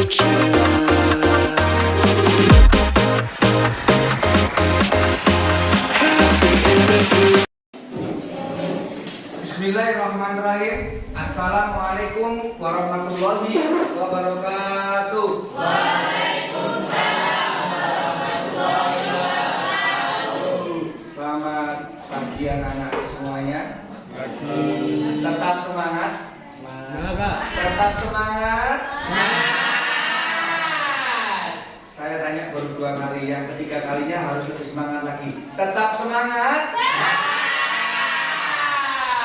Bismillahirrahmanirrahim. Assalamualaikum warahmatullahi wabarakatuh. Waalaikumsalam warahmatullahi wabarakatuh. Selamat pagi anak-anak semuanya. Tetap semangat. Tetap semangat. Saya tanya baru 2 kali, yang ketiga kalinya harus lebih semangat lagi. Tetap semangat.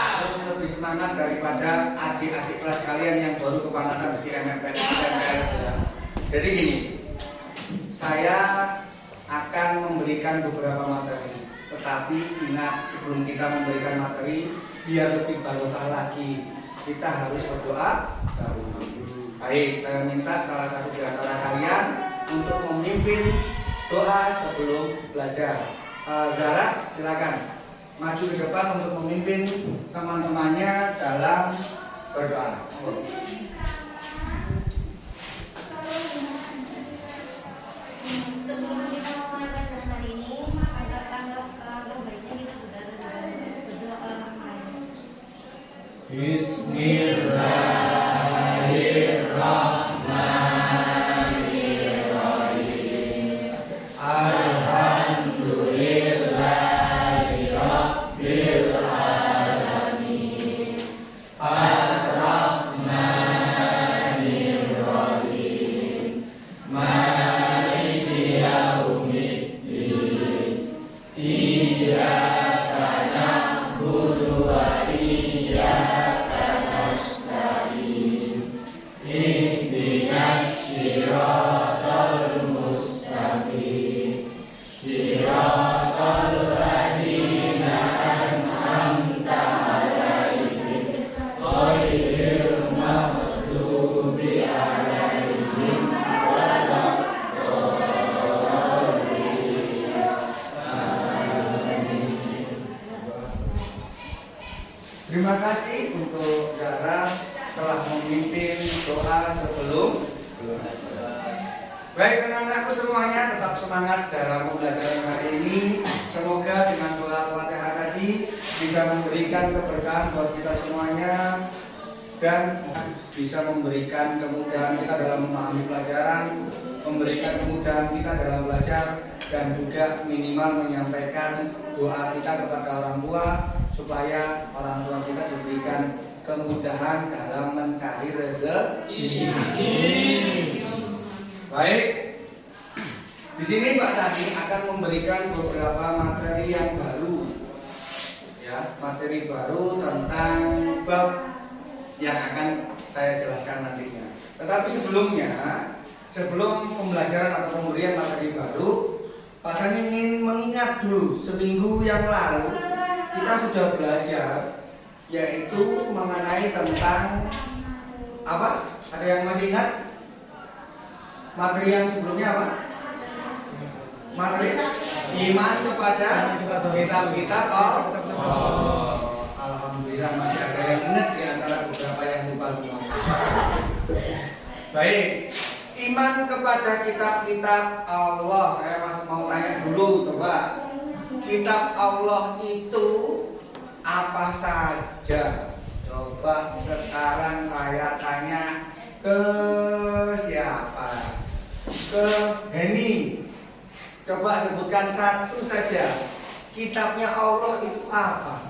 Harus lebih semangat daripada adik-adik kelas kalian yang baru kepanasan di MPLS. Jadi gini, saya akan memberikan beberapa materi. Tetapi ingat, sebelum kita memberikan materi, biar lebih barokah lagi, kita harus berdoa dahulu. Baik, saya minta salah satu di antara kalian untuk memimpin doa sebelum belajar. Zara, silakan maju ke depan untuk memimpin teman-temannya dalam berdoa. Sebelum kita mulai belajar hari ini, anggap baiknya kita berdoa. Bismillahirrahmanirrahim. Alhamdulillahi Rabbil alamin. Ar-Rahmanirrahim. Maliki yaumiddin. Iyyaka na'budu wa iyyaka nasta'in. Ihdinas siratal mustaqim. Siratal ladzina an'amta 'alaihim ghairil maghdubi 'alaihim waladdallin. Amin. Terima kasih untuk Zara telah memimpin doa sebelum belajar. Baik anak-anakku semuanya, tetap semangat dalam pembelajaran hari ini. Semoga dengan doa Fatihah tadi bisa memberikan keberkahan buat kita semuanya dan bisa memberikan kemudahan kita dalam memahami pelajaran, memberikan kemudahan kita dalam belajar, dan juga minimal menyampaikan doa kita kepada orang tua supaya orang tua kita diberikan kemudahan dalam mencari rezeki. Baik, di sini Pak Sadi akan memberikan beberapa materi yang baru, ya, materi baru tentang bab yang akan saya jelaskan nantinya. Tetapi sebelumnya, sebelum pembelajaran atau pemberian materi baru, Pak Sadi ingin mengingat dulu seminggu yang lalu kita sudah belajar, yaitu mengenai tentang apa? Ada yang masih ingat? Materi yang sebelumnya apa? Materi iman kepada kitab-kitab. Alhamdulillah masih ada yang ingat di antara beberapa yang lupa semua. Baik, iman kepada kitab-kitab Allah. Saya masih mau tanya dulu, coba. Kitab Allah itu apa saja? Coba sekarang saya tanya ke siapa? Ke Henny. Coba sebutkan satu saja. Kitabnya Allah itu apa?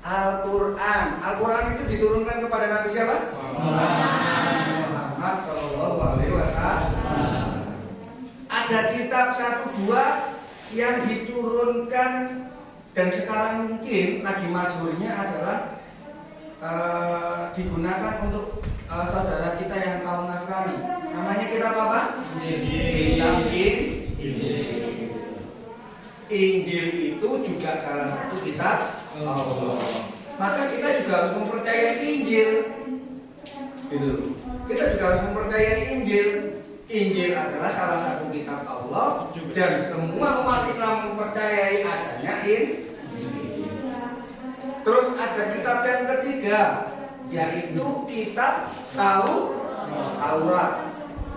Al-Quran. Al-Quran itu diturunkan kepada Nabi siapa? Muhammad Sallallahu Alaihi Wasallam. Ada kitab 1-2 yang diturunkan dan sekarang mungkin lagi masyhurnya adalah digunakan untuk saudara kita yang kaum Nasrani. Namanya kitab apa? Kitab Injil. Injil itu juga salah satu kitab Allah. Maka kita juga harus mempercayai Injil. Gitu. Kita juga harus mempercayai Injil. Injil adalah salah satu kitab Allah dan semua umat Islam mempercayai adanya Injil. Terus ada kitab yang ketiga, yaitu kitab Taurat.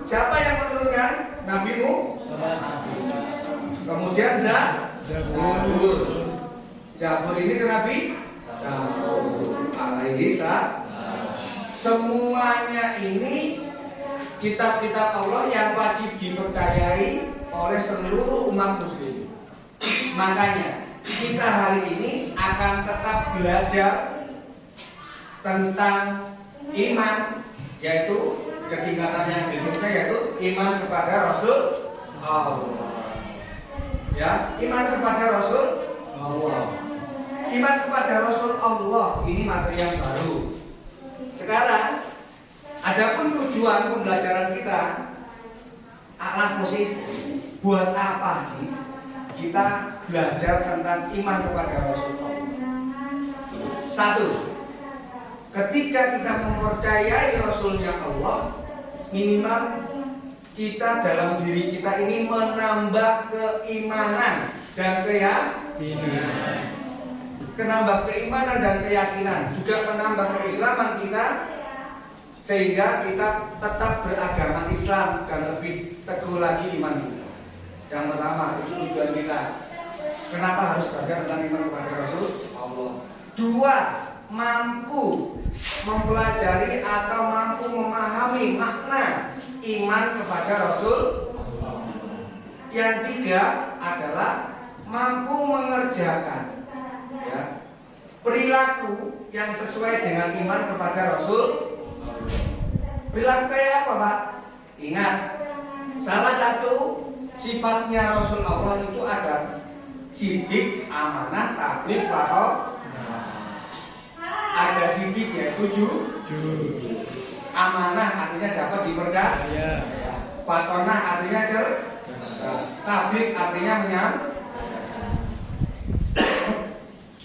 Siapa yang menurunkan? Nabi Musa. Kemudian Zabur. Zabur ini ke Nabi Daud alaihi salam. Semuanya ini kitab-kitab Allah yang wajib dipercayai oleh seluruh umat muslim. Makanya kita hari ini akan tetap belajar tentang iman, yaitu ketingkatan yang berikutnya, yaitu iman kepada Rasul Allah. Ya, iman kepada Rasul Allah. Iman kepada Rasul Allah ini materi yang baru. Sekarang, adapun tujuan pembelajaran kita, alat musik, buat apa sih kita belajar tentang iman kepada Rasul Allah? Satu, ketika kita mempercayai Rasulnya Allah, minimal kita dalam diri kita ini menambah keimanan dan keyakinan. Menambah keimanan dan keyakinan, juga menambah keislaman kita, sehingga kita tetap beragama Islam dan lebih teguh lagi iman kita. Yang pertama, itu tujuan kita. Kenapa harus belajar tentang iman kepada Rasul Allah? Dua, mampu mempelajari atau mampu memahami makna iman kepada Rasul. Yang tiga adalah mampu mengerjakan perilaku yang sesuai dengan iman kepada Rasul. Perilaku kayak apa, Pak? Ingat, salah satu sifatnya Rasul Allah itu ada sidik, amanah, tabligh, faro. Ada sidik yaitu jujur. Amanah artinya dapat dipercaya. Fatonah artinya cerdas. Tabligh artinya menyampaikan.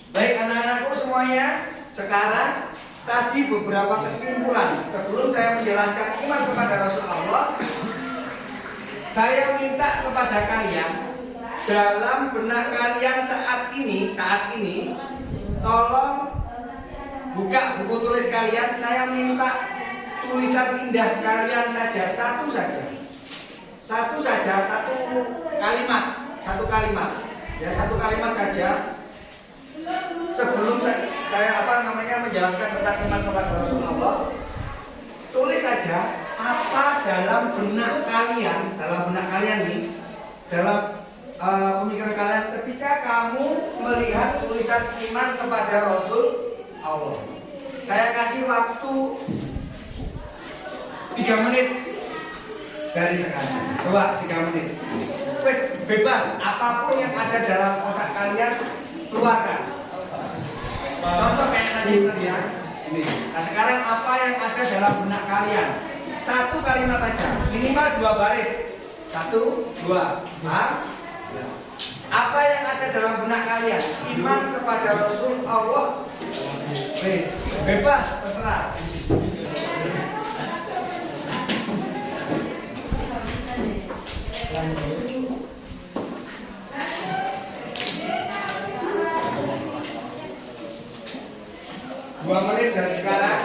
Baik anak-anakku semuanya, sekarang tadi beberapa kesimpulan sebelum saya menjelaskan iman kepada Rasul Allah. Saya minta kepada kalian dalam benak kalian saat ini, tolong buka buku tulis kalian. Saya minta tulisan indah kalian saja, satu kalimat saja. Sebelum saya menjelaskan tentang iman kepada Rasul Allah, tulis saja apa dalam benak kalian nih, dalam pemikiran kalian ketika kamu melihat tulisan iman kepada Rasul Allah. Saya kasih waktu 3 menit dari sekarang. Coba 3 menit. Wes bebas, apapun yang ada dalam otak kalian keluarkan. Contoh kayak tadi ya. Ini. Nah sekarang apa yang ada dalam benak kalian? Satu kalimat aja, minimal 2 baris. 1, 2, 4. Apa yang ada dalam benak kalian? Iman kepada Rasul Allah. Bebas, terserah. Dua menit dari sekarang.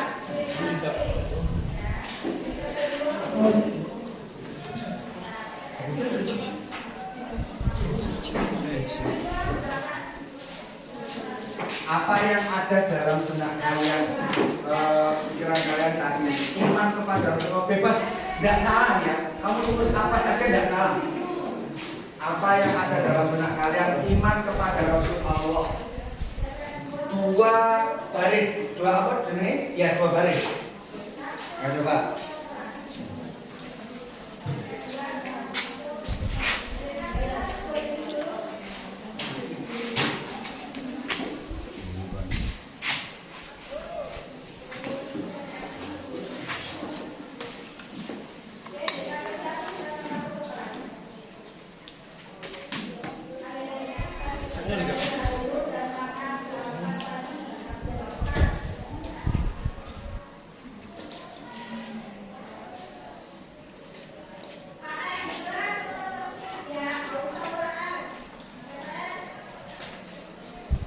Apa yang ada dalam benak kalian, pikiran kalian saat ini? Iman kepada Rasulullah, bebas, tidak salah ya. Kamu tulis apa saja tidak salah. Apa yang ada dalam benak kalian? Iman kepada Rasul Allah. 2 baris, 2 apa ini? Ya 2 baris. Ya coba.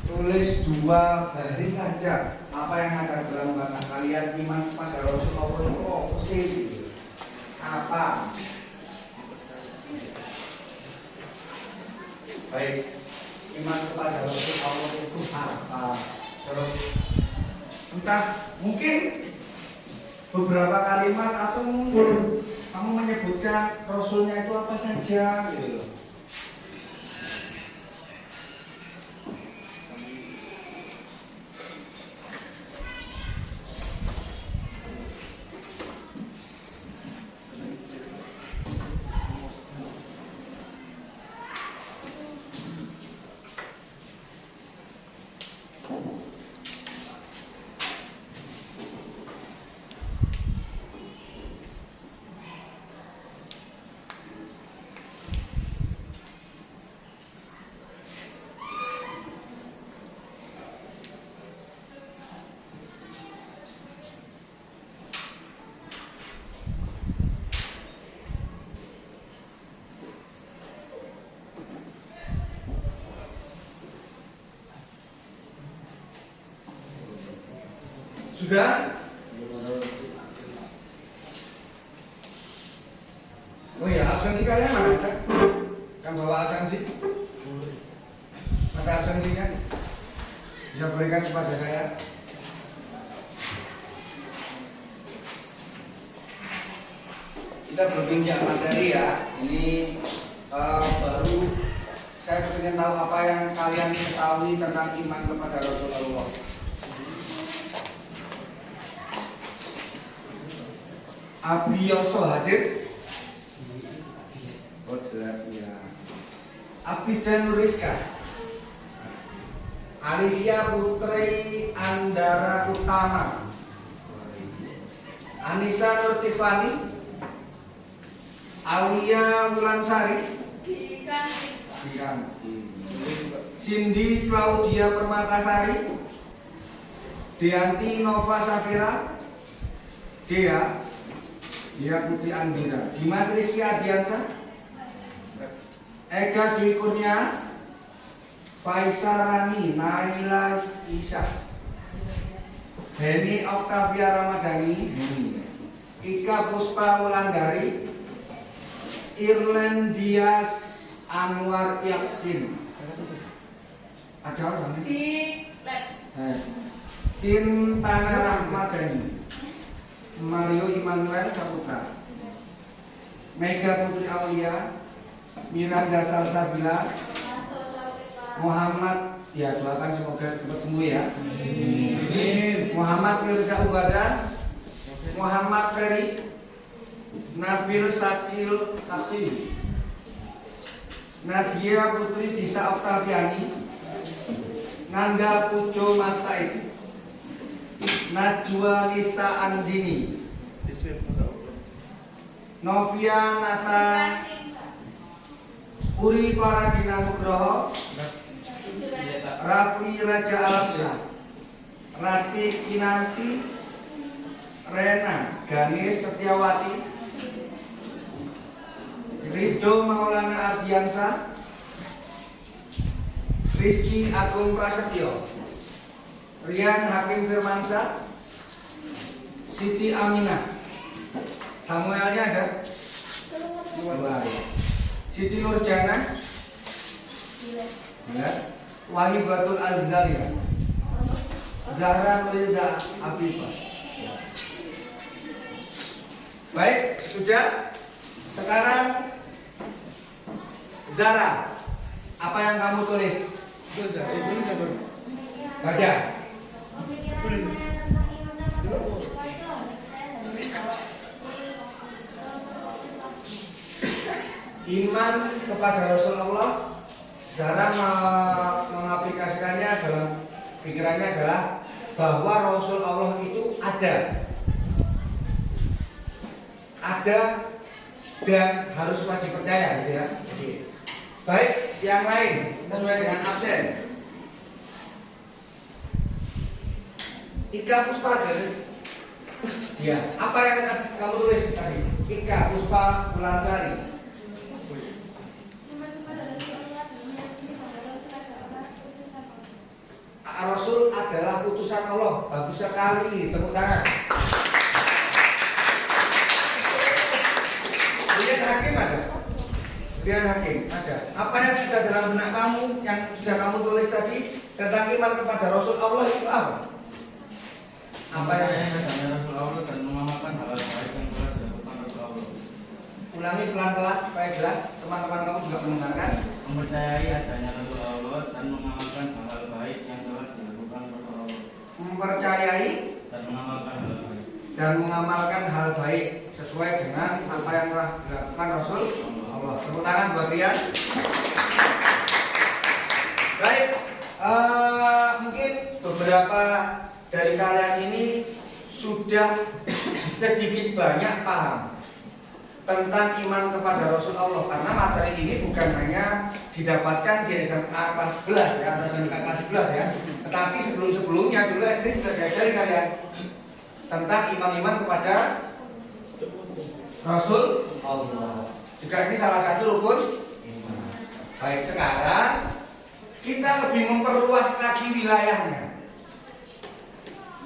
Tulis 2 baris saja apa yang ada dalam benak kalian, kepada Rasulullah itu apa sih? Apa? Baik, iman kepada Rasulullah itu apa? Terus entah mungkin beberapa kalimat atau mungkin kamu menyebutkan Rasulnya itu apa saja gitu loh. Sudah? Oh ya, absensi kalian mana? Kan bawa absensi? Ada absensinya? Bisa berikan kepada saya? Kita berpinjak materi ya. Ini baru saya ingin tahu apa yang kalian ketahui tentang iman kepada Rasulullah. Abi Yoso hadir? Oh jelas ya. Abi dan Nuriska, Alicia Putri Andara Utama, Anissa Nurtifani, Alia Wulansari, Cindy Claudia Permatasari, Dianti Nova Safira, Dia Putri Andira, Dimas Rizky Adiansa, Ega Dwi Kurnia, Faisarani Naila Isa, Heni Octavia Ramadhani, Ika Puspa Wulandari, Irlandias Anwar Yakin. Ada orang ini? Tintana Rahmadani, Mario Immanuel Saputra, Mega Putri Aulia, Miranda Salsabila, Muhammad, ya doakan semoga cepat sembuh ya. Muhammad Mirza Ubada, Muhammad Ferry, Nabil Sakil Takti, Nadia Putri Disa Oktaviani, Nanda Pujo Mas Said, Najwa Lisa Andini, Novia Nata Uri Paradina Nugroho, Rafli Raja Alamsyah, Rati Kinanti, Rena Ganes Setiawati, Ridho Maulana Ardiansa, Rizky Agung Prasetyo, Rian Hakim Firmansyah, Siti Aminah, Samuelnya ada? Dua. Siti Nurjana, Wahibatul Azzalia, Zahra Nuriza Afifah. Baik, sudah. Sekarang Zara, apa yang kamu tulis? Baca. Iman kepada Rasulullah, Zara mengaplikasikannya dalam pikirannya adalah bahwa Rasulullah itu ada dan harus wajib percaya, gitu ya. Baik, yang lain sesuai dengan absen. Ika Puspa, ya. Apa yang kamu tulis tadi? Ika Puspa Wulansari. Rasul adalah utusan Allah. Bagus sekali, tepuk tangan. yakin ada. Apa yang ada dalam benak kamu yang sudah kamu tulis tadi tentang iman kepada Rasul Allah itu apa? Apa yang adanya Rasul Allah dan mengamalkan hal baik yang telah dilakukan Rasul Allah. ulangi pelan-pelan supaya jelas teman-teman kamu juga mendengarkan. Mempercayai adanya Rasul Allah dan mengamalkan hal baik yang telah dilakukan Rasul Allah. Mempercayai Dan mengamalkan hal baik sesuai dengan apa yang telah dilakukan Rasul Allah. Tepuk tangan buat Rian. Baik, mungkin beberapa dari kalian ini sudah sedikit banyak paham tentang iman kepada Rasul Allah, karena materi ini bukan hanya didapatkan di SMA kelas 11 ya, atau SMK kelas 11 ya, tetapi sebelum-sebelumnya dulu SD juga diajari kalian tentang iman-iman kepada Rasul Allah. Juga ini salah satu rukun iman. Baik, sekarang kita lebih memperluas lagi wilayahnya.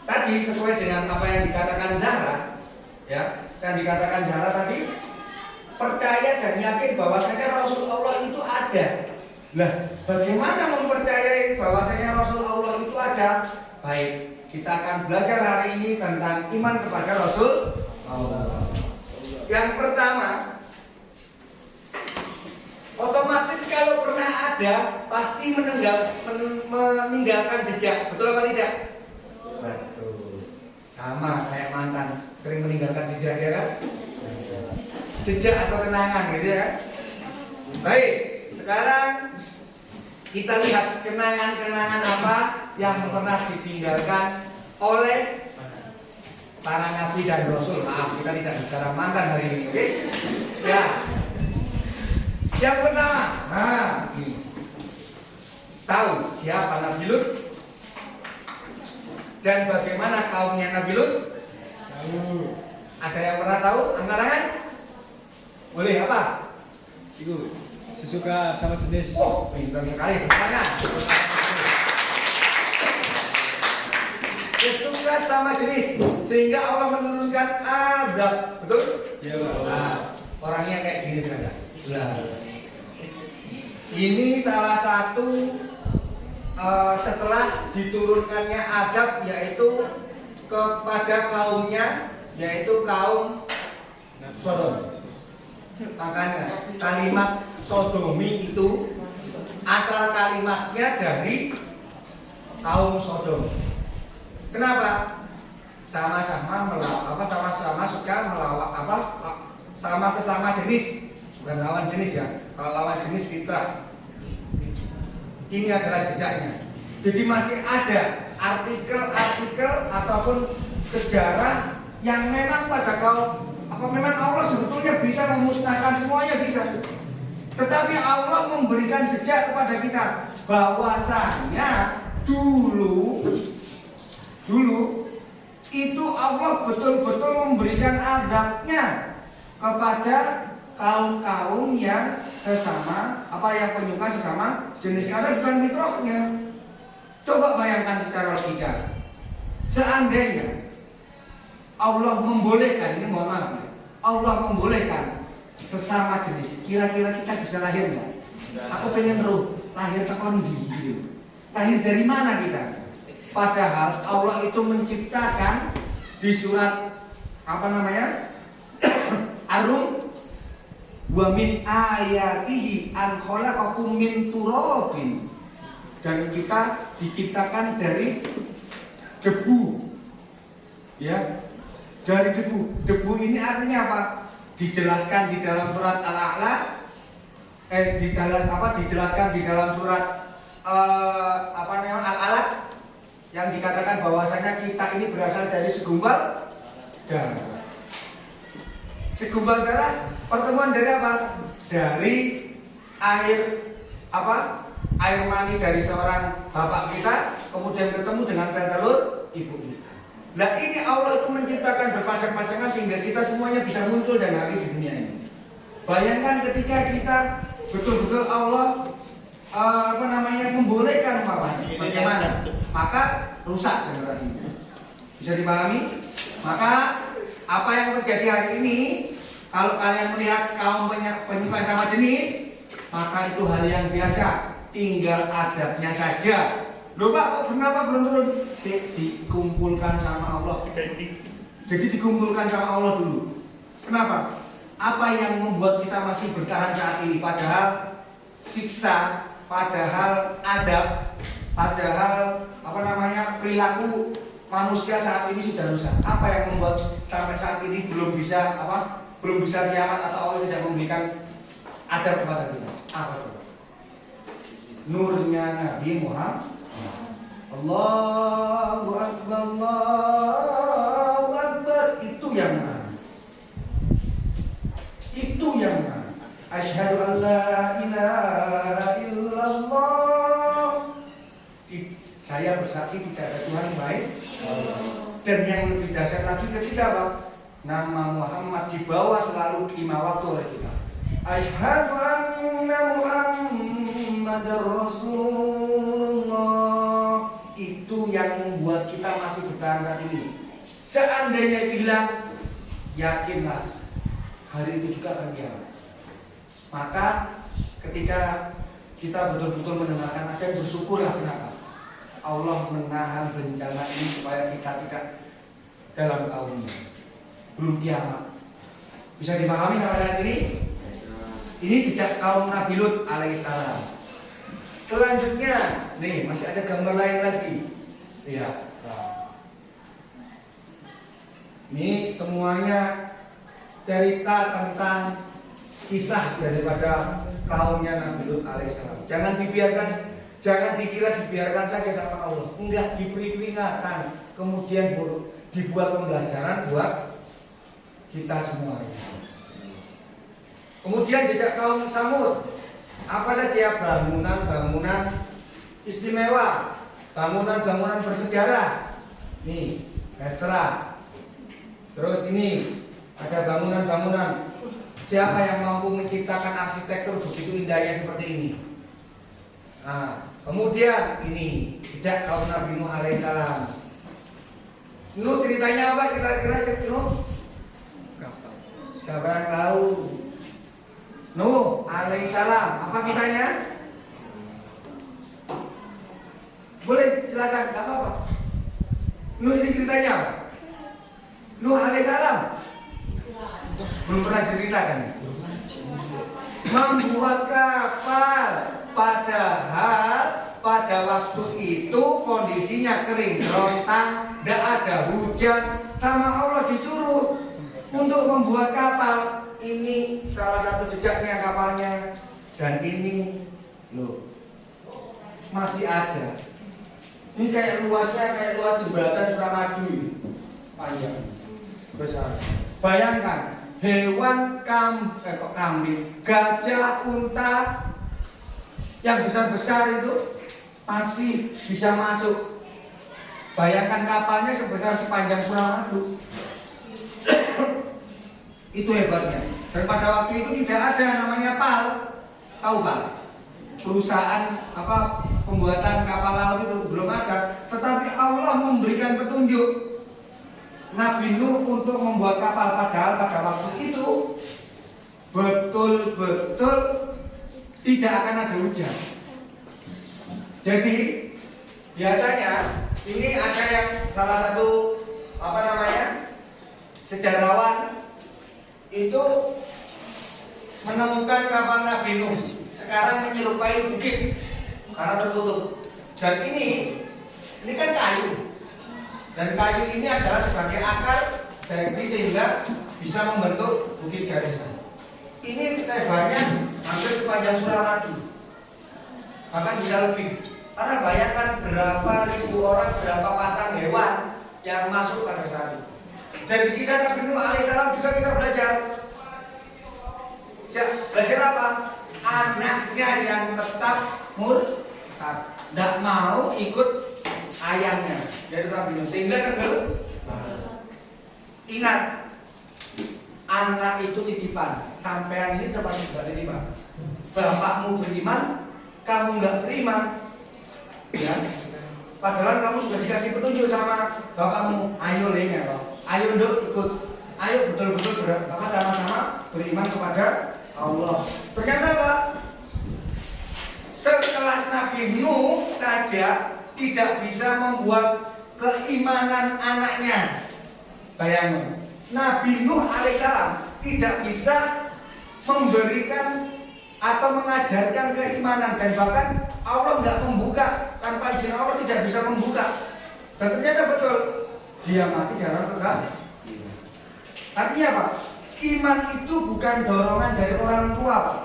Tadi sesuai dengan apa yang dikatakan Zahra, ya, yang dikatakan Zahra tadi, percaya dan yakin bahwasanya Rasul Allah itu ada. Nah, bagaimana mempercayai bahwasanya Rasul Allah itu ada? Baik, kita akan belajar hari ini tentang iman kepada Rasul Allah. Yang pertama, otomatis kalau pernah ada pasti meninggalkan jejak. Betul apa tidak? Betul. Sama kayak mantan sering meninggalkan jejak ya kan? Jejak atau kenangan gitu ya kan? Baik, sekarang kita lihat kenangan-kenangan apa yang pernah ditinggalkan oleh para nabi dan rasul. Maaf, kita tidak bicara mantan hari ini, oke? Ya. Yang pertama, ini. Tahu siapa Nabi Lut? Dan bagaimana kaumnya Nabi Lut? Tahu. Ada yang pernah tahu? Angkat tangan. Boleh apa? Itu sesuka sama jenis. Oh, pintar sekali. Tangan. Sesuka sama jenis, sehingga Allah menurunkan azab. Betul? Iya, Pak. Nah, orangnya kayak gini sekarang. Nah, ini salah satu setelah diturunkannya azab, yaitu kepada kaumnya, yaitu kaum Sodom. Makanya kalimat sodomi itu asal kalimatnya dari kaum Sodom. Kenapa? Sama-sama melawan sama-sama suka melawan sama sesama jenis, bukan lawan jenis ya. Kalau lawan jenis fitrah. Ini adalah jejaknya. Jadi masih ada artikel-artikel ataupun sejarah yang memang pada kaum memang Allah sebetulnya bisa memusnahkan semuanya, bisa. Tetapi Allah memberikan jejak kepada kita bahwasanya dulu itu Allah betul-betul memberikan azabnya kepada kaum-kaum yang sesama yang penyuka sesama jenis, karena bukan mitrohnya. Coba bayangkan secara logika, seandainya Allah membolehkan, ini mohon maaf ya, Allah membolehkan sesama jenis, kira-kira kita bisa lahir nggak? Aku pengen lahir tekondi gitu. Lahir dari mana kita? Padahal Allah itu menciptakan di surat Ar-Rum, wa min ayatihi an khalaqakum min turabin, dan kita diciptakan dari debu, ya, dari debu. Debu ini artinya apa? Dijelaskan di dalam surat Al-A'la, dijelaskan di dalam surat Al-Alaq, yang dikatakan bahwasanya kita ini berasal dari segumpal darah. Segumpal darah, pertemuan dari apa? Dari air mani dari seorang bapak kita, kemudian ketemu dengan sel telur ibu kita. Nah, ini Allah itu menciptakan berpasang-pasangan sehingga kita semuanya bisa muncul dan hadir di dunia ini. Bayangkan ketika kita betul-betul Allah membolehkan bagaimana, maka rusak generasinya. Bisa dipahami? Maka apa yang terjadi hari ini, kalau kalian melihat kaum penyuka sama jenis, maka itu hal yang biasa, tinggal adabnya saja. Loh Pak, kok kenapa belum turun? Dikumpulkan sama Allah. Jadi dikumpulkan sama Allah dulu. Kenapa? Apa yang membuat kita masih bertahan saat ini? Padahal siksa, padahal adab, padahal perilaku manusia saat ini sudah rusak. Apa yang membuat sampai saat ini belum bisa kiamat atau Allah tidak memberikan adab kepada kita? Apa itu? Nurnya Nabi Muhammad. Allahu Akbar, Allahu Akbar. Itu yang mana? Itu yang mana? Asyhadu an la ilaha illallah. Saya bersaksi tidak ada Tuhan baik. Dan yang lebih dahsyat lagi ketika apa? Nama Muhammad dibawa selalu 5 waktu oleh kita. Asyhadu anna Muhammadar Rasulullah. Itu yang membuat kita masih bertahan saat ini. Seandainya bilang, yakinlah hari itu juga akan kiamat. Maka ketika kita betul-betul mendengarkan azan, bersyukurlah. Kenapa? Allah menahan bencana ini supaya kita tidak dalam kaumnya. Belum kiamat. Bisa dipahami sampai saat ini? Ini jejak kaum Nabi Lut alaihissalam. Selanjutnya, nih masih ada gambar lain lagi. Lihat. Ini semuanya cerita tentang kisah daripada kaumnya Nabi Lut alaihissalam. Jangan dikira dibiarkan saja sama Allah. Enggak, diberi peringatan. Kemudian dibuat pembelajaran buat kita semua. Kemudian jejak kaum Samud. Apa saja bangunan-bangunan istimewa, bangunan-bangunan bersejarah. Nih, Petra. Terus ini ada bangunan-bangunan. Siapa yang mampu menciptakan arsitektur begitu indahnya seperti ini? Nah, kemudian ini jejak kaum Nabi Nuh alaihissalam. Nuh ceritanya apa? Kira-kira cek Nuh? Siapa yang tahu? Nuh alaihissalam. Apa kisahnya? Boleh silakan, nggak apa-apa. Nuh ini ceritanya apa? Nuh alaihissalam belum pernah ceritakan. Membuat kapal, padahal pada waktu itu kondisinya kering kerontang, tidak ada hujan, sama Allah disuruh untuk membuat kapal. Ini salah satu jejaknya kapalnya, dan ini loh masih ada. Ini kayak luasnya luas jembatan Suramadu, panjang besar. Bayangkan hewan kambing, gajah, unta yang besar-besar itu masih bisa masuk. Bayangkan kapalnya sebesar sepanjang Suramadu. Itu hebatnya. Dan pada waktu itu tidak ada namanya PAL. Tahu Pak? Perusahaan pembuatan kapal laut itu belum ada. Tetapi Allah memberikan petunjuk Nabi Nuh untuk membuat kapal, padahal pada waktu itu betul-betul tidak akan ada hujan. Jadi biasanya ini ada yang salah satu sejarawan itu menemukan kapal Nabi Nuh sekarang menyerupai bukit karena tertutup. Dan ini kan kayu. Dan kayu ini adalah sebagai akar, jadi sehingga bisa membentuk bukit garisan. Ini lebarnya hampir sepanjang Suramadu, bahkan bisa lebih. Karena bayangkan berapa ribu orang, berapa pasang hewan yang masuk pada saat itu. Dan di kisah Nabi Nuh alaihissalam juga kita belajar. Belajar apa? Anaknya yang tetap murtad, tidak mau ikut ayahnya, yaitu Nabi Nuh, sehingga tenggelam. Ingat, anak itu titipan. Sampean ini termasuk juga titipan. Bapakmu beriman, kamu nggak beriman, ya. Padahal kamu sudah dikasih petunjuk sama bapakmu. Ayo lenya, ayo nduk ikut. Ayo betul-betul sama-sama beriman kepada Allah. Ternyata apa? sekelas Nabi Nuh saja tidak bisa membuat keimanan anaknya. Bayangkan, Nabi Nuh alaihissalam tidak bisa memberikan atau mengajarkan keimanan, dan bahkan Allah nggak membuka, tanpa izin Allah tidak bisa membuka. Dan ternyata betul, dia mati dalam kegagalan. Artinya apa? Iman itu bukan dorongan dari orang tua, Pak,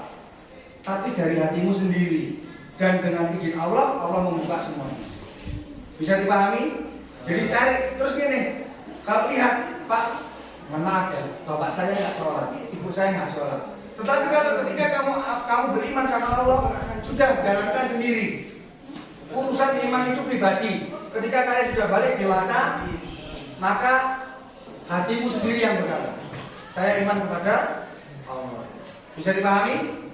tapi dari hatimu sendiri. Dan dengan izin Allah, Allah membuka semuanya. Bisa dipahami? Jadi tarik terus gini. Kalau lihat, Pak, mohon maaf ya, bapak saya nggak sholat, ibu saya nggak sholat. Tetapi kalau ketika kamu beriman sama Allah, sudah jalankan sendiri. Urusan iman itu pribadi. Ketika kalian sudah balik dewasa, maka hatimu sendiri yang berkata, saya iman kepada Allah. Bisa dipahami?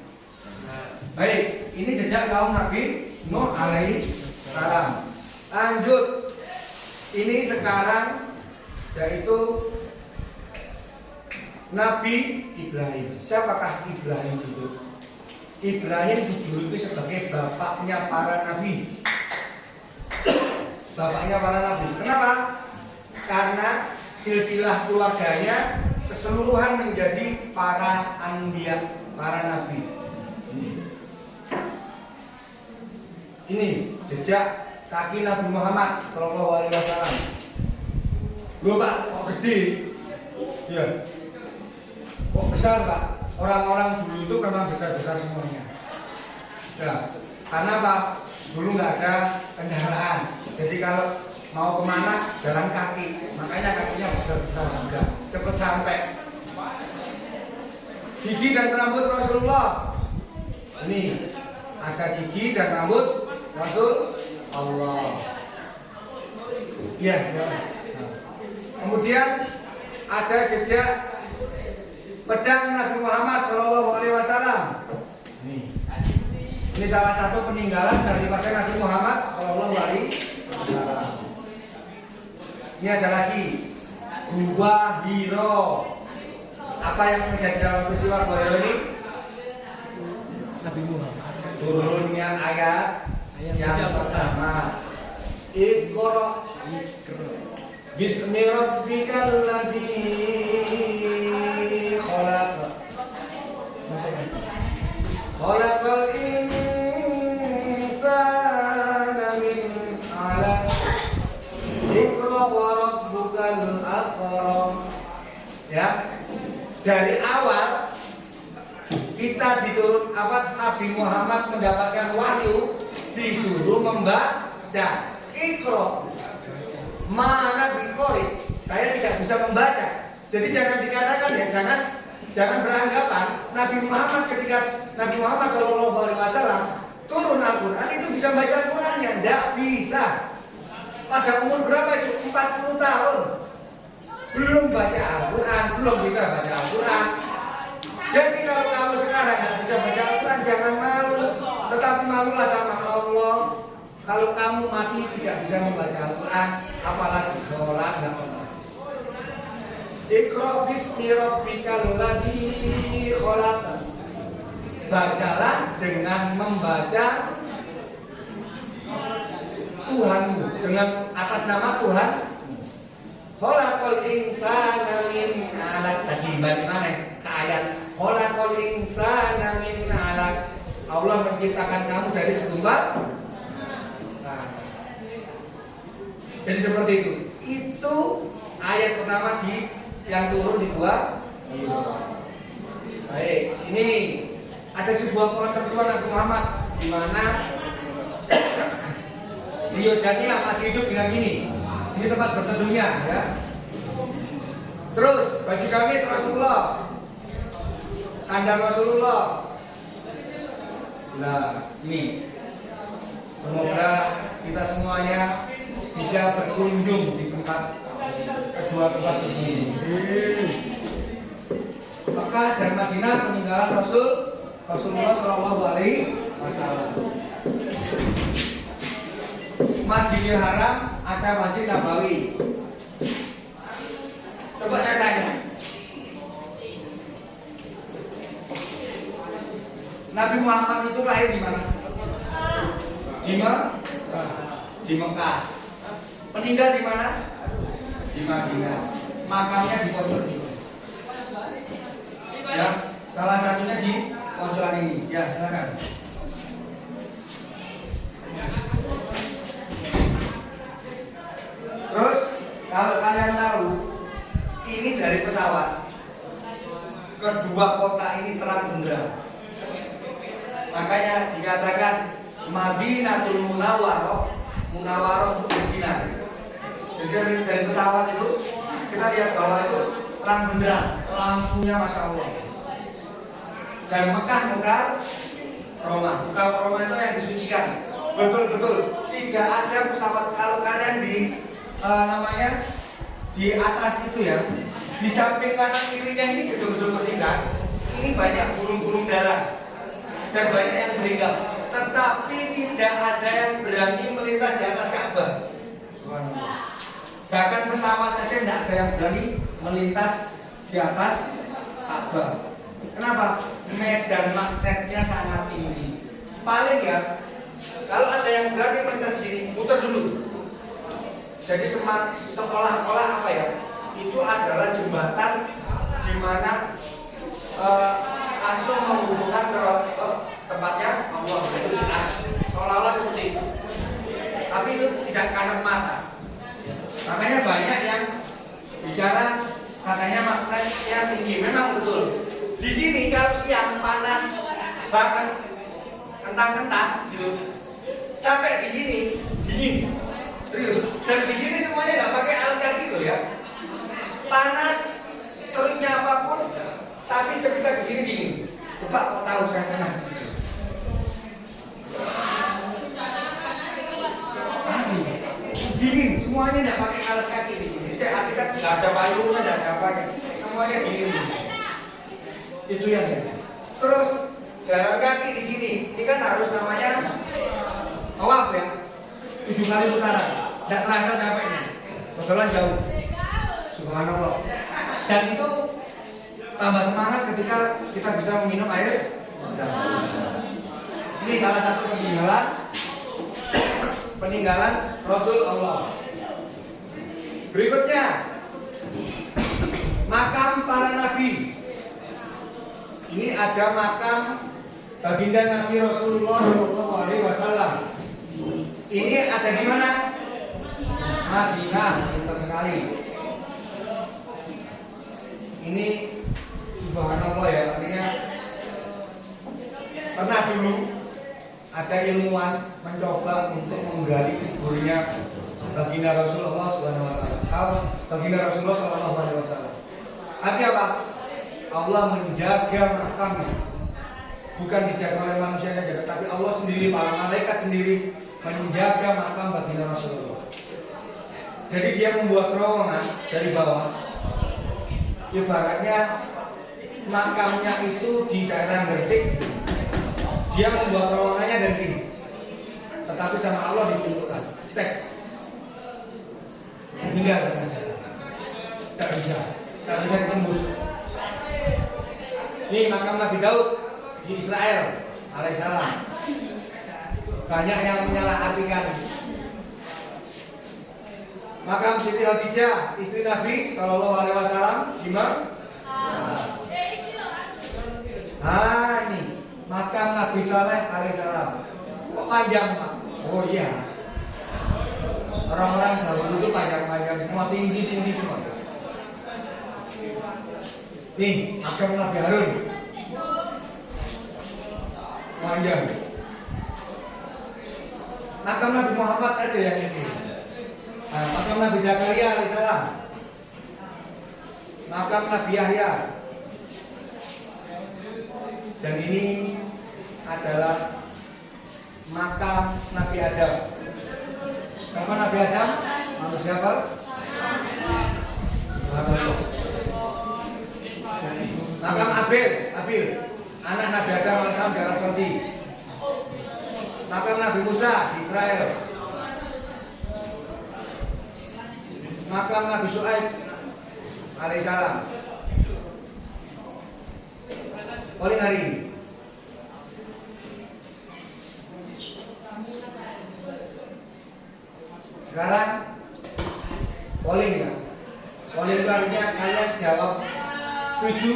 Baik, ini jejak kaum Nabi Nuh alaihi salam. Lanjut, ini sekarang yaitu Nabi Ibrahim. Siapakah Ibrahim itu? Ibrahim dijuluki sebagai bapaknya para nabi. Bapaknya para nabi. Kenapa? Karena silsilah keluarganya keseluruhan menjadi para anbiya, para nabi. Ini jejak kaki Nabi Muhammad Shallallahu Alaihi Wasallam. Loh Pak, kok gede? Ya. Kok besar Pak? Orang-orang dulu itu memang besar-besar semuanya. Ya, karena Pak, dulu nggak ada kendaraan. Jadi kalau mau kemana jalan kaki, makanya kakinya besar-besar juga, cepat sampai. Gigi dan rambut Rasulullah. Ini ada gigi dan rambut Rasul Allah. Ya, ya. Kemudian ada jejak pedang Nabi Muhammad Shallallahu Alaihi Wasallam. Ini salah satu peninggalan daripada Nabi Muhammad Shallallahu Alaihi Wasallam. Ini ada lagi Gua Hiro. Apa yang terjadi dalam peristiwa Gua Hiro ini? Nabi Muhammad. Turunnya ayat yang pertama. Iqra Bismi rabbikal ladzi khalaq. Khalaqal insana min 'alaq. Iqra wa rabbukal akram. Ya. Dari awal kita diturun Nabi Muhammad mendapatkan wahyu disuruh membaca. Iqra. Mana biqori, saya tidak bisa membaca. Jadi jangan dikatakan ya, jangan beranggapan Nabi Muhammad ketika Nabi Muhammad Shallallahu Alaihi Wasallam turun Al-Quran itu bisa membaca Al-Qurannya, tidak bisa. Pada umur berapa itu? 40 tahun belum baca Al-Quran, belum bisa baca Al-Quran. Jadi kalau kamu sekarang nggak bisa baca Al-Quran, jangan malu, tetapi malulah sama Allah. Kalau kamu mati tidak bisa membaca Al-Quran, apalagi sholat nggak pernah. Iqra bismi rabbikal ladzi khalaq. Bacalah dengan membaca Tuhanmu, dengan atas nama Tuhan. Khalaqal insana min 'alaq. Tadi bagaimana ke ayat Khalaqal insana min 'alaq. Allah menciptakan kamu dari segumpal. Jadi seperti itu. Itu ayat pertama yang turun di Gua Hiro. Baik, ini ada sebuah pohon tertua Nabi Muhammad di mana di Yordania masih hidup dengan ini. Ini tempat berteduhnya, ya. Terus baju gamis Rasulullah, sandal Rasulullah. Nah, ini semoga kita semuanya bisa berkunjung di kedua tempat ini. Mekah dan Madinah peninggalan Rasulullah Shallallahu Alaihi Wasallam. Masjidil Haram ada Masjid Nabawi. Coba saya tanya, Nabi Muhammad itu lahir di mana? Di Mekah. Meninggal di mana? Di Madinah. Makamnya di pojok ini. Ya, salah satunya di pojokan ini. Ya, silakan. Terus kalau kalian tahu, ini dari pesawat. Kedua kota ini terang benderang. Makanya dikatakan Madinatul Munawwarah, Munawwarah bersinar. Jadi dari pesawat itu kita lihat bahwa itu terang benderang, lampunya masya Allah. Dan Mekah Roma itu yang disucikan. Betul-betul tidak ada pesawat. Kalau kalian di namanya di atas itu ya, di samping kanan kirinya ini gedung-gedung bertingkat, ini banyak burung-burung darah dan banyak yang meninggal. Tetapi tidak ada yang berani melintas di atas Ka'bah. Subhanallah. Bahkan pesawat saja tidak ada yang berani melintas di atas Ka'bah. Kenapa? Medan magnetnya sangat tinggi. Paling ya, kalau ada yang berani melintas di sini, muter dulu. Jadi seolah-olah apa ya? Itu adalah jembatan di mana langsung menghubungkan ke tempatnya Allah, itu jelas. Seolah-olah seperti itu. Tapi itu tidak kasat mata. Makanya banyak yang bicara katanya magnetnya tinggi. Memang betul. Di sini kalau siang panas bahkan kentang-kentang gitu. Sampai di sini dingin. Serius. Dan di sini semuanya nggak pakai alas kaki loh ya. Panas, teriknya apapun, tapi ketika di sini dingin. Coba kok tahu saya pernah. Asli, dingin. Semuanya nggak pakai alas kaki di sini. Jadi artinya nggak ada payungnya, nggak ada apa-apa. Semuanya dingin. Itu yang ya. Terus jalan kaki di sini, ini kan harus namanya tawaf ya. 7 kali putaran, tidak terasa capeknya, kebetulan jauh. Subhanallah. Dan itu tambah semangat ketika kita bisa meminum air. Ini salah satu peninggalan Rasul Allah. Berikutnya, makam para nabi. Ini ada makam baginda Nabi Rasulullah SAW. Ini ada di mana? Madinah, pintar sekali. Ini subhanallah ya, artinya pernah dulu ada ilmuwan mencoba untuk menggali kuburnya baginda Rasulullah SAW. Baginda Rasulullah SAW. Artinya apa? Allah menjaga makamnya. Bukan dijaga oleh manusia saja, tapi Allah sendiri, para malaikat sendiri menjaga makam baginda Rasulullah. Jadi dia membuat terowongan dari bawah. Ibaratnya makamnya itu di daerah Gresik. Dia membuat terowongannya dari sini. Tetapi sama Allah ditunjukkan. Tek. Tinggal saja. Tidak bisa. Tidak bisa ditembus. Ini makam Nabi Daud di Israel alaihissalam. Banyak yang menyalahartikan. Makam Siti Khadijah, istri Nabi Shallallahu Alaihi Wasallam, di mana? Ini makam Nabi Saleh alaihissalam. Kok panjang Pak? Oh iya. Orang-orang dahulu itu panjang-panjang semua, tinggi-tinggi semua. Nih, makam Nabi Harun. Panjang. Makam Nabi Muhammad aja yang ini. Makam Nabi Zakaria alaihissalam. Makam Nabi Yahya. Dan ini adalah makam Nabi Adam. Siapa Nabi Adam? Manusia apa? Makam Abil, anak Nabi Adam alaihissalam di Arab Saudi. Makam Nabi Musa di Israel. Makam Nabi Syuaib alaihissalam. Paling hari ini. jawab setuju,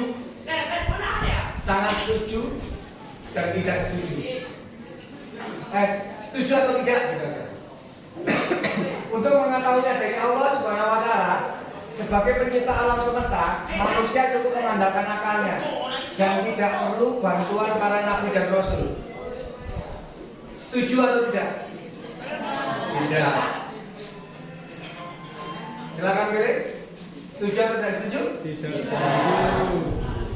sangat setuju, dan tidak setuju. Setuju atau tidak? Untuk mengetahuinya dari Allah Subhanahu wa Ta'ala sebagai pencipta alam semesta, manusia cukup mengandalkan akalnya dan tidak perlu bantuan para nabi dan rasul. Setuju atau tidak? Tidak. Silakan pilih. Setuju atau tidak setuju? Tidak setuju.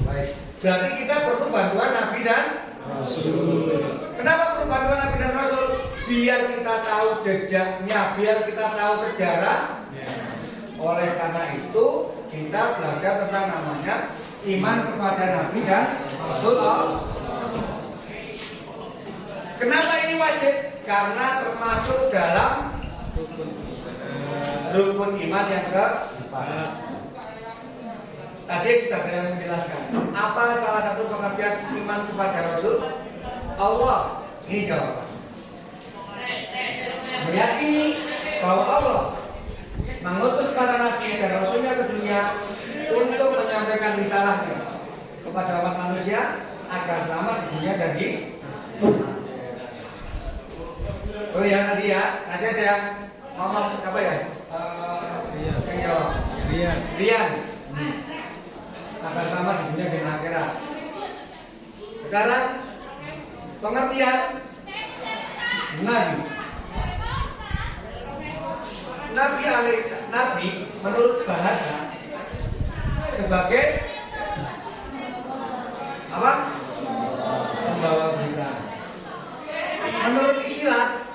Baik. Berarti kita perlu bantuan nabi dan rasul. Kenapa perlu bantuan nabi dan rasul? Biar kita tahu jejaknya, biar kita tahu sejarah. Oleh karena itu kita belajar tentang namanya iman kepada nabi dan rasul Allah. Kenapa ini wajib? Karena termasuk dalam rukun iman yang keempat. Tadi kita sudah menjelaskan apa salah satu pengertian iman kepada Rasul Allah. Ini jawaban. Meyakini bahwa Allah mengutus para nabi dan rasulnya ke dunia untuk menyampaikan risalahnya kepada umat manusia agar selamat di dunia dan di oh ya tadi ya, nanti ada yang ngomong apa ya? Rian. Akan sama di dunia dan akhirat. Sekarang pengertian Nabi menurut bahasa sebagai apa? Pembawa berita. Menurut istilah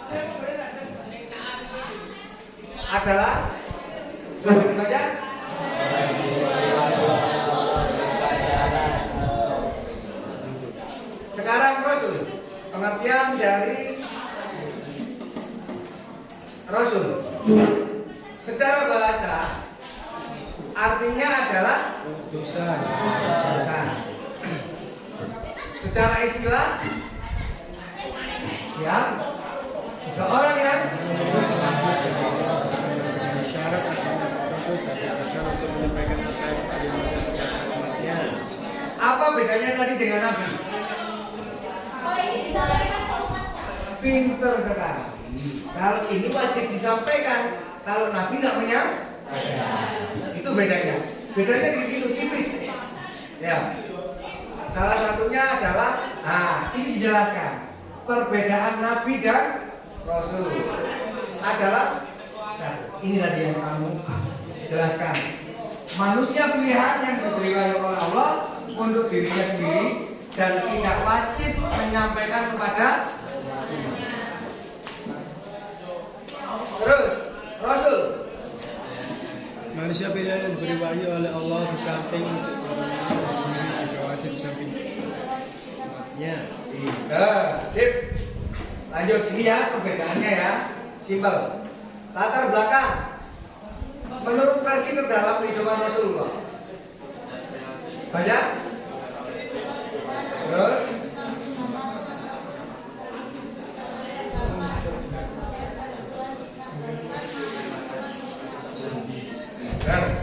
adalah baca sekarang Rasul, pengertian dari Rasul secara bahasa artinya adalah Utusan. secara istilah yang seseorang yang Syarat atau tertentu dikatakan untuk menyampaikan apa yang tadi disampaikan umatnya. apa bedanya tadi dengan Nabi? Pinter sekali. Kalau ini wajib disampaikan, kalau Nabi tidak menyampaikan, itu bedanya. Bedanya di situ tipis. Ya. Salah satunya adalah, ini dijelaskan. Perbedaan Nabi dan Rasul adalah satu. Ini tadi yang kamu jelaskan. Manusia pilihan yang diberi oleh Allah untuk dirinya sendiri dan tidak wajib menyampaikan kepada terus Rasul. Manusia pilihan yang diberi wahyu oleh Allah di samping ini juga wajib di samping umatnya. Sip. Lanjut ini ya perbedaannya ya. Simpel. Latar belakang. Menurut versi terdalam kehidupan Rasulullah. Baca. Terus.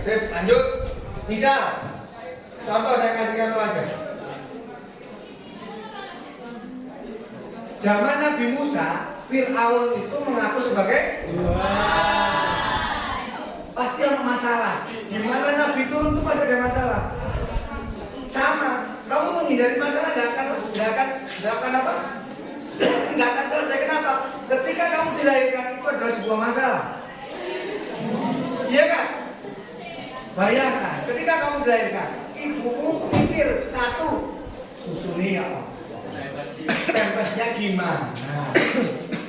Sip, lanjut. Misal. Contoh saya kasih contoh aja. Zaman Nabi Musa, Fir'aun itu mengaku sebagai pasti ada masalah. Gimana Nabi turun itu pasti ada masalah. Sama, kamu menghindari masalah nggak akan apa? Nggak akan selesai. Kenapa? Ketika kamu dilahirkan itu adalah sebuah masalah. Iya kan? Bayangkan, ketika kamu dilahirkan, ibumu pikir satu, susuni ya Allah. Pempesnya gimana?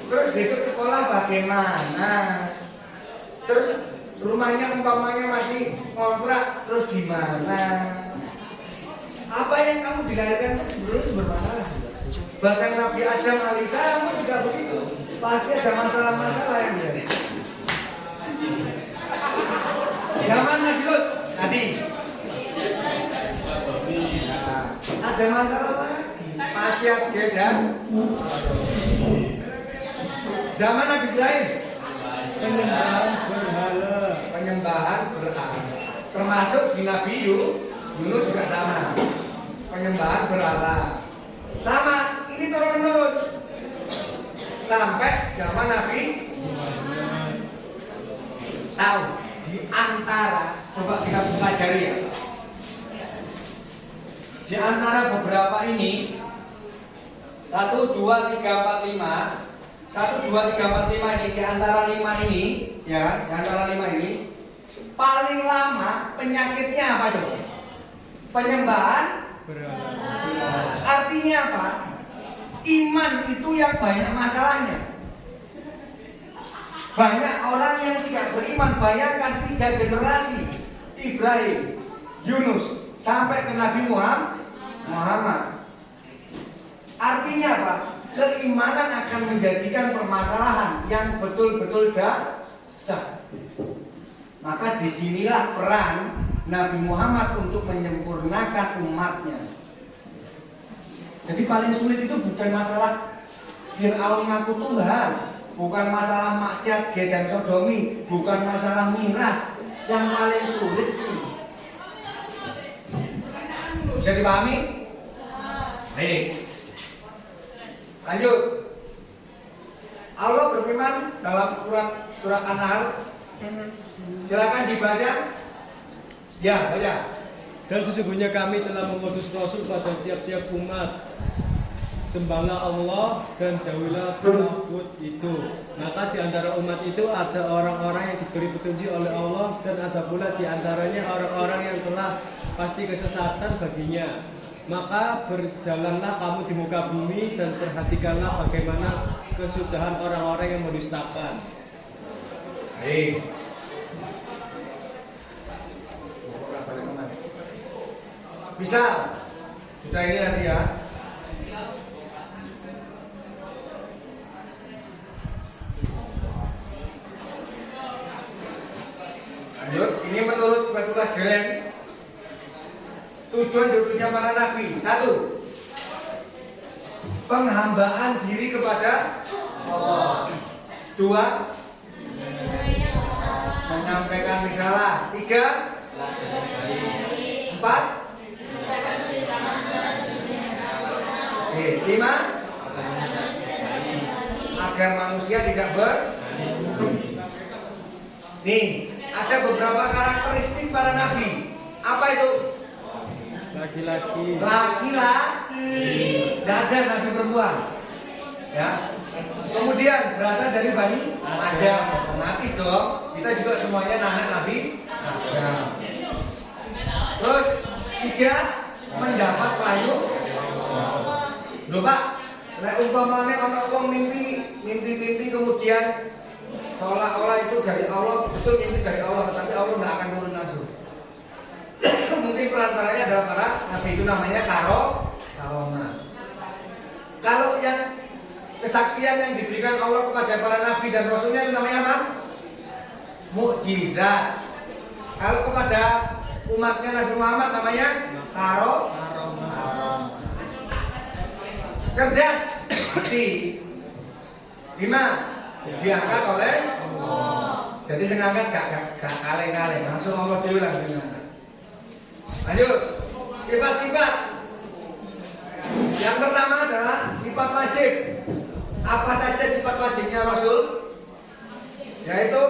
Terus besok sekolah bagaimana? Terus rumahnya umpamanya masih kontrak, terus gimana? Apa yang kamu dilahirkan itu sebenarnya bermasalah. Bahkan Nabi Adam alaihissalam juga begitu. Pasti ada masalah-masalah yang dia. Zaman Nabi Lut tadi ada masalah lagi. Masyarakat dan zaman Nabi Ibrahim penyembahan berhala. Termasuk di Nabi Yunus juga sama. Penyembahan berhala. Sama, ini turun menurun. Sampai zaman Nabi tahu di antara, coba kita pelajari ya. Di antara beberapa ini 1, 2, 3, 4, 5 1, 2, 3, 4, 5 ini. Di antara 5 ini ya, di antara 5 ini paling lama penyakitnya apa coba? Penyembahan Berhala. artinya apa? Iman itu yang banyak masalahnya. Banyak orang yang tidak beriman. Bayangkan 3 generasi, Ibrahim, Yunus, sampai ke Nabi Muhammad. Artinya apa? Keimanan akan menjadikan permasalahan yang betul-betul dasar. Maka disinilah peran Nabi Muhammad untuk menyempurnakan umatnya. Jadi paling sulit itu bukan masalah Fir'aun ngaku Tuhan, bukan masalah maksiat G dan sodomi, bukan masalah miras. Yang paling sulit itu. Bisa dipahami? Baik. Lanjut. Allah berfirman dalam surat An-Nahl. Silakan dibaca. Ya, baca. Dan sesungguhnya kami telah mengutus Rasul pada tiap-tiap umat. Sembahlah Allah dan jauhilah penakut itu. Maka di antara umat itu ada orang-orang yang diberi petunjuk oleh Allah, dan ada pula di antaranya orang-orang yang telah pasti kesesatan baginya. Maka berjalanlah kamu di muka bumi dan perhatikanlah bagaimana kesudahan orang-orang yang mendustakan. Baik. Bisa. Sudah ini nanti ya. Lanjut, ini menurut Fatullah Geren tujuan diutusnya para nabi. 1. Penghambaan diri kepada Allah. 2. Menyampaikan risalah. 3. 4. 5. Agar manusia tidak Nih, ada beberapa karakteristik para nabi. Apa itu? Laki-laki. Tidak ada nabi perempuan. Ya. Kemudian berasal dari Bani Adam. Otomatis dong. Kita juga semuanya anak nabi Adam. Terus 3. Mendapat wahyu. Loh Pak, nek umpamane ana wong mimpi kemudian seolah-olah itu dari Allah, betul mimpi dari Allah, tapi Allah tidak akan turun langsung. Mungkin perantaranya adalah para nabi, itu namanya karomah. Kalau yang kesaktian yang diberikan Allah kepada para nabi dan rasulnya itu namanya apa? Mukjizat. Kalau kepada umatnya Nabi Muhammad namanya karomah. Cerdas, mati. 5. Diangkat oleh Allah. Jadi sengaja gak kaleng-kaleng, langsung Allah diulang dengan. Lanjut. Sifat-sifat. Yang pertama adalah sifat wajib. Apa saja sifat wajibnya Rasul? Yaitu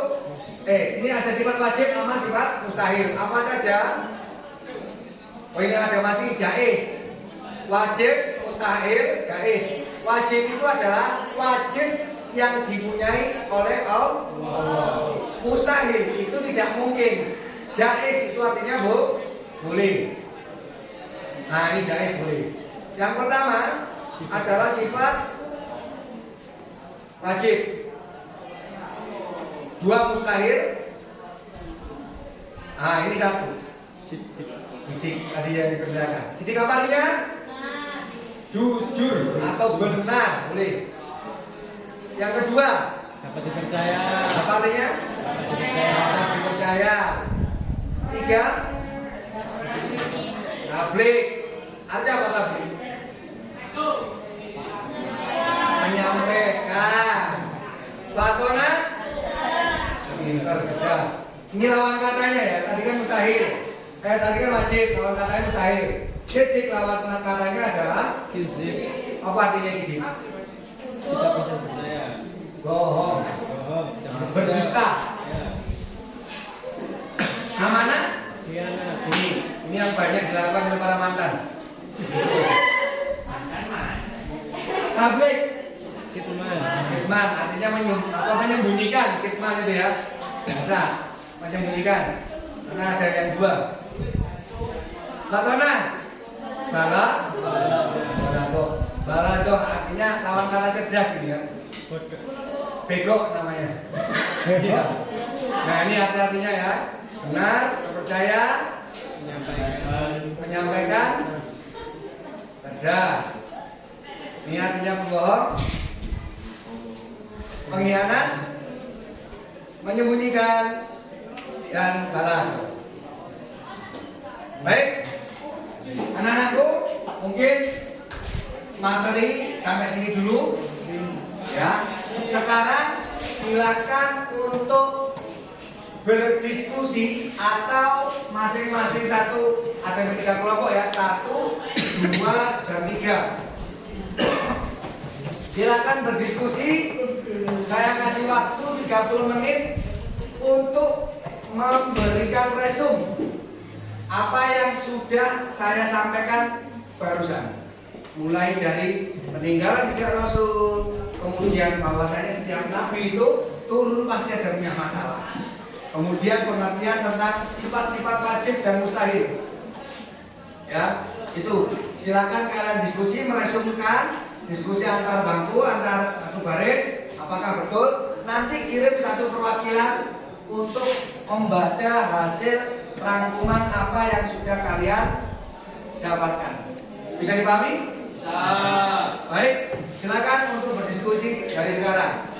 ini ada sifat wajib sama sifat mustahil. Apa saja? Oh ini ada masih jaiz. Wajib, mustahil, jaiz. Wajib itu adalah wajib yang dipunyai oleh Allah. Mustahil itu tidak mungkin. Jaiz itu artinya boleh. Nah ini jaiz boleh. Yang pertama adalah sifat wajib. 2 mustahil. Nah ini 1. Sidik tadi yang dikerjakan. Sidik apa artinya? Jujur atau benar boleh. Yang kedua Dapat dipercaya. apa artinya? Dapat dipercaya. 3 tablik. Artinya apa tablik? Menyampaikan. Fatona pintar kerja. Ini lawan katanya ya, tadi kan mustahil. Tadi kan wajib, lawan katanya mustahil. Sidik lawan katanya adalah Kizib. apa artinya sidik? Tidak bisa percaya. Bohong. Bohong. Jangan Berdusta. Ya. Nah mana? Khianat. Ini yang banyak dilakukan oleh para mantan. Tablik. Kitman. Kitman artinya menyembunyikan. Kitman itu ya. Biasa menyembunyikan. Karena ada yang dua. Latona. Balado artinya lawan kata cerdas gitu ya. Bego namanya. Nah ini artinya ya. Benar, percaya, menyampaikan, cerdas. Ini artinya pembohong, pengkhianat, menyembunyikan, dan balado. Baik, anak-anakku, mungkin materi sampai sini dulu, ya. Sekarang silakan untuk berdiskusi atau masing-masing satu, ada 3 kelompok ya, 1, 2, dan 3. Silakan berdiskusi. Saya kasih waktu 30 menit untuk memberikan resum apa yang sudah saya sampaikan barusan. Mulai dari peninggalan jejak Rasul, kemudian bahwasanya setiap nabi itu turun pasti ada punya masalah. Kemudian pengertian tentang sifat-sifat wajib dan mustahil. Ya, itu. Silakan kalian diskusi, meresumkan diskusi antar bangku, antar satu baris, apakah betul? Nanti kirim satu perwakilan untuk membaca hasil rangkuman apa yang sudah kalian dapatkan. Bisa dipahami? Bisa. Baik, silakan untuk berdiskusi dari sekarang.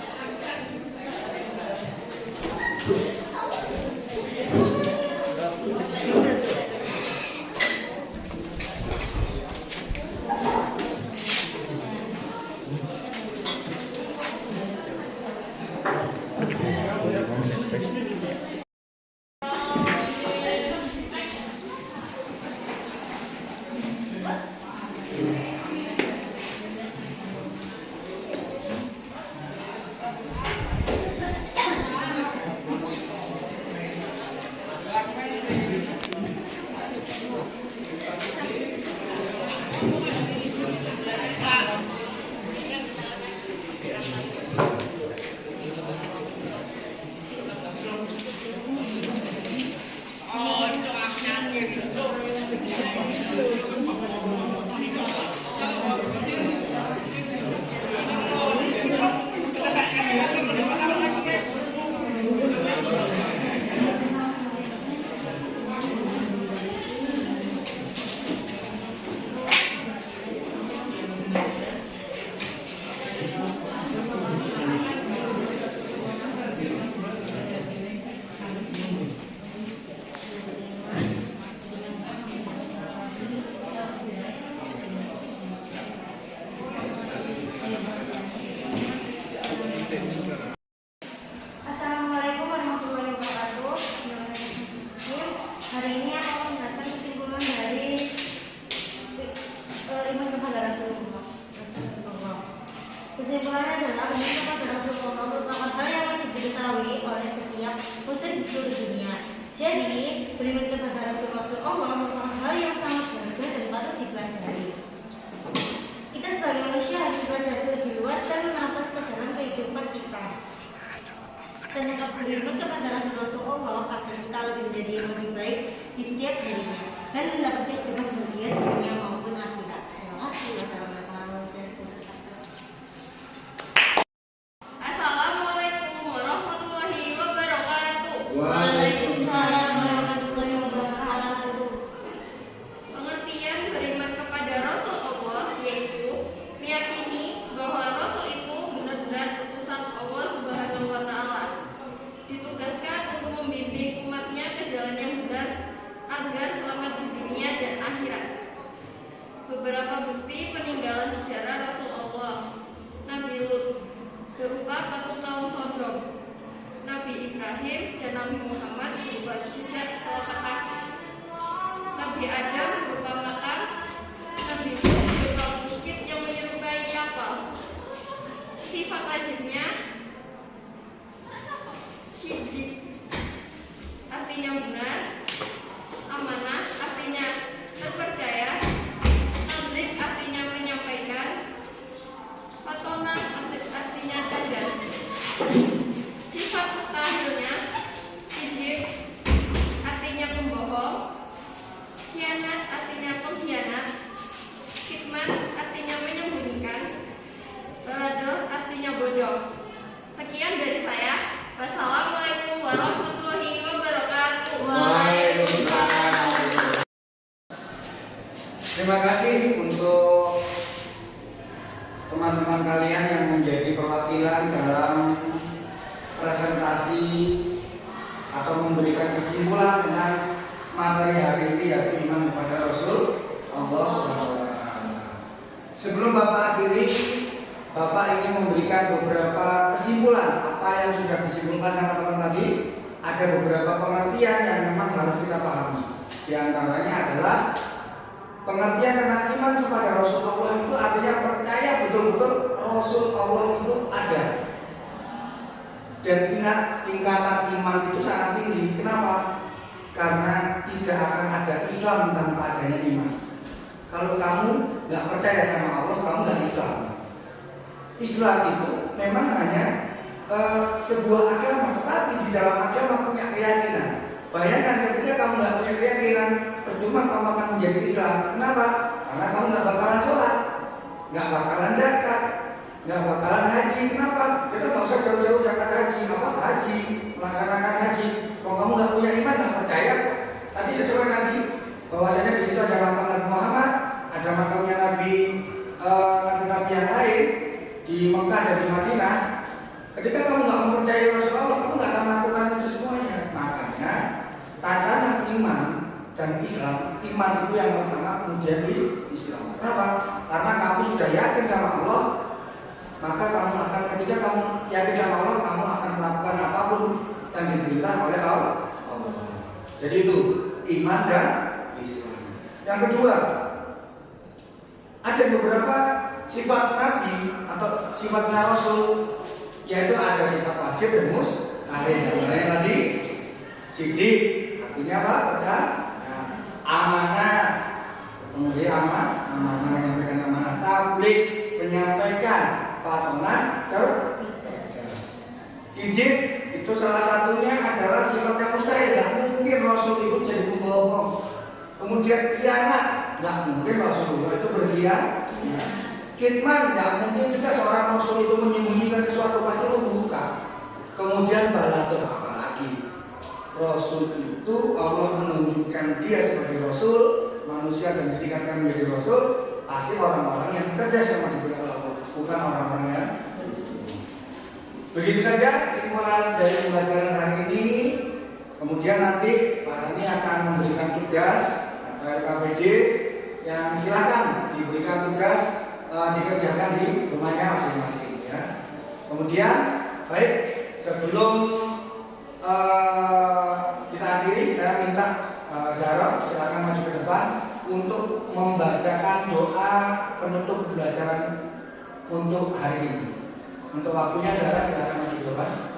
Assalamualaikum warahmatullahi wabarakatuh. Hari ini aku akan menjelaskan kesimpulan dari iman kepada Rasulullah. Kesimpulannya adalah iman kepada Rasulullah merupakan hal yang wajib diketahui oleh setiap muslim di seluruh dunia. Jadi, beriman kepada Rasulullah merupakan hal yang sangat berharga dan patut dipelajari. Kita sebagai manusia harus belajar lebih luas dan menatap ke dalam kehidupan kita. Dan tetap beriman kepada Rasulullah agar kita menjadi yang lebih baik di setiap harinya dan mendapat kehidupan dunia di dunia maupun akhirat. Terima kasih. Wassalamualaikum warahmatullahi wabarakatuh. Assalamualaikum warahmatullahi wabarakatuh. Waalaikumsalam warahmatullahi wabarakatuh. Pengertian beriman kepada Rasul Allah yaitu meyakini bahwa Rasul itu benar-benar utusan Allah Subhanahu wa Ta'ala, ditugaskan untuk membimbing umatnya ke jalan yang benar agar selamat di dunia dan akhirat. Sifat wajibnya hidik, artinya benar, amanah artinya terpercaya, tabligh artinya menyampaikan, patonah artinya cerdas. Sifat mustahilnya hijib artinya pembohong, khianat artinya pengkhianat, kitman artinya menyembunyikan, balado artinya bodoh. Sekian dari saya. Wassalamualaikum warahmatullahi wabarakatuh. Waalaikumsalam. Terima kasih untuk teman-teman kalian yang menjadi perwakilan dalam presentasi atau memberikan kesimpulan tentang materi hari ini, yaitu iman kepada Rasul Allah SWT. Sebelum Bapak akhiri, Bapak ingin memberikan beberapa kesimpulan apa yang sudah disimpulkan sama teman tadi. Ada beberapa pengertian yang memang harus kita pahami. Di antaranya adalah pengertian tentang iman kepada Rasul Allah itu artinya percaya betul-betul Rasul Allah itu ada. Dan ingat, tingkatan iman itu sangat tinggi. Kenapa? Karena tidak akan ada Islam tanpa adanya iman. Kalau kamu nggak percaya sama Allah, kamu nggak Islam. Islam itu memang hanya sebuah agama, tetapi di dalam agama punya keyakinan. Bayangkan ketika kamu nggak punya keyakinan, percuma kamu akan menjadi Islam. Kenapa? Karena kamu nggak bakalan sholat, nggak bakalan zakat, nggak bakalan haji. Kenapa? Kita nggak usah jauh-jauh zakat haji, apa haji, melaksanakan haji. Kalau kamu nggak punya iman, nggak percaya kok. Tadi sesuai tadi, bahwasanya di situ ada makam Nabi Muhammad, ada makamnya nabi-nabi yang lain di Mekah dan di Madinah. Ketika kamu nggak mempercayai Rasulullah, kamu nggak akan melakukan itu semuanya. Makanya tatanan iman dan Islam, iman itu yang pertama, kemudian Islam. Kenapa? Karena kamu sudah yakin sama Allah, maka kamu akan, ketika kamu yakin sama Allah, kamu akan melakukan apapun yang diperintah oleh Allah. Jadi itu iman dan Islam. Yang kedua, ada beberapa sifat Nabi atau sifatnya Rasul, yaitu ada sifat wajib dan mustahil. Yang tadi sidik, artinya apa? Percaya, amanah, memberi amanah, menyampaikan amanah, tabligh, menyampaikan, patonah, cerdas. Hijib itu salah satunya adalah sifatnya mustahil. Tidak mungkin Rasul itu jadi pembohong. Kemudian khianat, tidak mungkin Rasulullah itu berkhianat. Kitman, tidak mungkin juga seorang Rasul itu menyembunyikan sesuatu, pasti membuka. Kemudian balado, apalagi Rasul itu Allah menunjukkan dia sebagai Rasul manusia dan ditingkatkan menjadi Rasul, pasti orang-orang yang cerdas yang diberi Allah, bukan orang-orang yang. Begitu saja kesimpulan dari pembelajaran hari ini. Kemudian nanti Pak Rani akan memberikan tugas dari KPD yang silakan diberikan tugas dikerjakan di rumahnya masing-masing ya. Kemudian baik, sebelum kita akhiri, saya minta Zara silakan maju ke depan untuk membacakan doa penutup pembelajaran untuk hari ini. Untuk waktunya Zara silakan maju ke depan.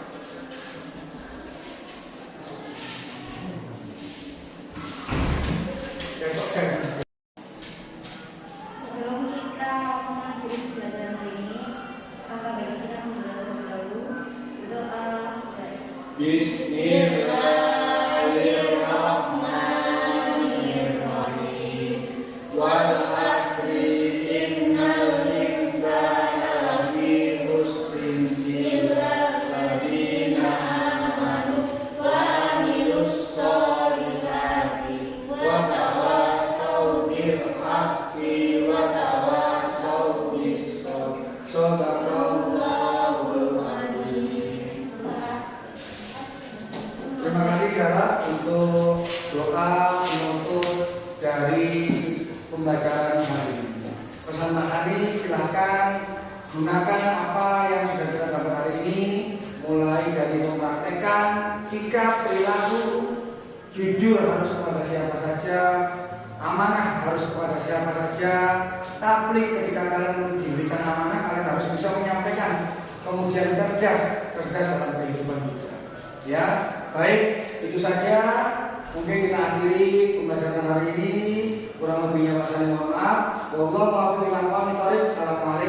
Sebelum kita mengakhiri pelajaran hari ini, maka baiknya kita memulai terlebih dahulu doa dari Bismillahirrahmanirrahim. Wal asri innal insana lafi khusrin illa alladziina aamanu wa amilus sholihati wa tawassaw bil haqqi wa tawassaw bis sabr. Shadaqallahul adzim. Terima kasih Zara untuk doa penutup dari pembelajaran hari ini. Pesan Mas Ani, silahkan gunakan apa yang sudah kita dapat hari ini, mulai dari mempraktekkan sikap, perilaku, jujur harus kepada siapa saja, amanah harus kepada siapa saja, tabligh ketika kalian diberikan amanah, kalian harus bisa menyampaikan kemudian cerdas dalam kehidupan kita. Ya, baik, itu saja. Mungkin kita akhiri pembelajaran hari ini. Kurang lebihnya wassalamualaikum warahmatullahi wabarakatuh. Assalamualaikum.